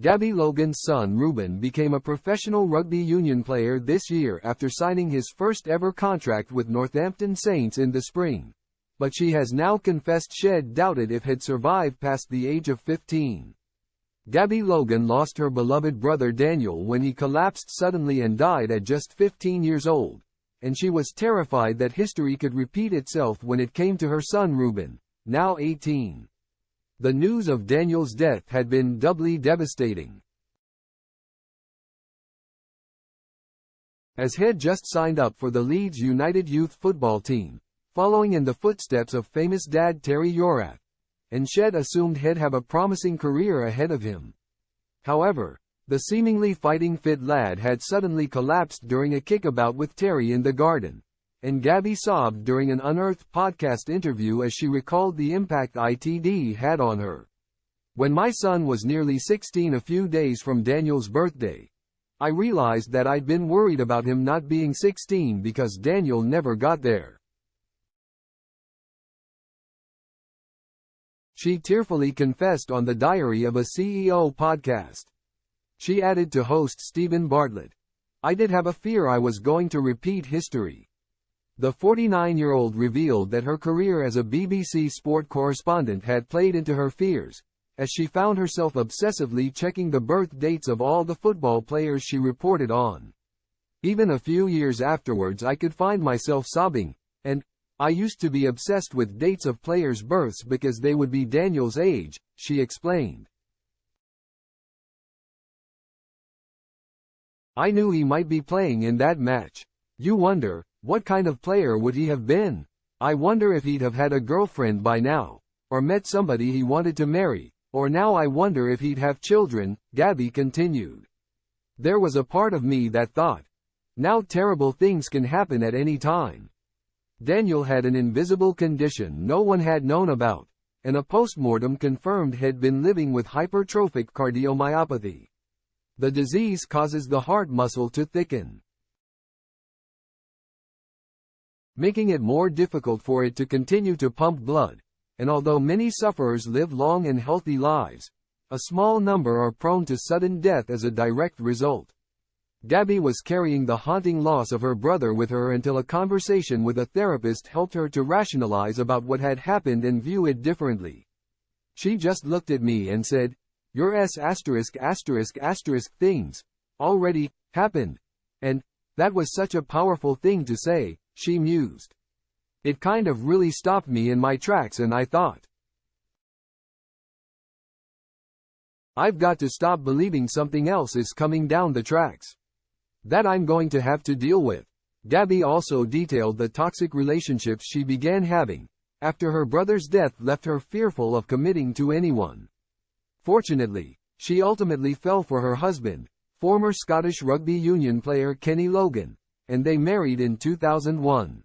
Gabby Logan's son Ruben became a professional rugby union player this year after signing his first ever contract with Northampton Saints in the spring. But she has now confessed she'd doubted if he'd survive past the age of 15. Gabby Logan lost her beloved brother Daniel when he collapsed suddenly and died at just 15 years old, and she was terrified that history could repeat itself when it came to her son Ruben, now 18. The news of Daniel's death had been doubly devastating, as he'd just signed up for the Leeds United youth football team, following in the footsteps of famous dad Terry Yorath, and she'd assumed he'd have a promising career ahead of him. However, the seemingly fighting fit lad had suddenly collapsed during a kickabout with Terry in the garden, and Gabby sobbed during an Unearthed podcast interview as she recalled the impact ITD had on her. "When my son was nearly 16 a few days from Daniel's birthday, I realized that I'd been worried about him not being 16 because Daniel never got there." She tearfully confessed on the Diary of a CEO podcast. She added to host Stephen Bartlett, "I did have a fear I was going to repeat history." The 49-year-old revealed that her career as a BBC sport correspondent had played into her fears, as she found herself obsessively checking the birth dates of all the football players she reported on. "Even a few years afterwards I could find myself sobbing, and I used to be obsessed with dates of players' births because they would be Daniel's age," she explained. "I knew he might be playing in that match. You wonder, what kind of player would he have been? I wonder if he'd have had a girlfriend by now, or met somebody he wanted to marry, or now I wonder if he'd have children," Gabby continued. "There was a part of me that thought, now terrible things can happen at any time." Daniel had an invisible condition no one had known about, and a postmortem confirmed he'd been living with hypertrophic cardiomyopathy. The disease causes the heart muscle to thicken, making it more difficult for it to continue to pump blood, and although many sufferers live long and healthy lives, a small number are prone to sudden death as a direct result. Gabby was carrying the haunting loss of her brother with her until a conversation with a therapist helped her to rationalize about what had happened and view it differently. "She just looked at me and said, 'Your things already happened,' and that was such a powerful thing to say," she mused. "It kind of really stopped me in my tracks and I thought, I've got to stop believing something else is coming down the tracks that I'm going to have to deal with." Gabby also detailed the toxic relationships she began having after her brother's death left her fearful of committing to anyone. Fortunately, she ultimately fell for her husband, former Scottish rugby union player Kenny Logan, and they married in 2001.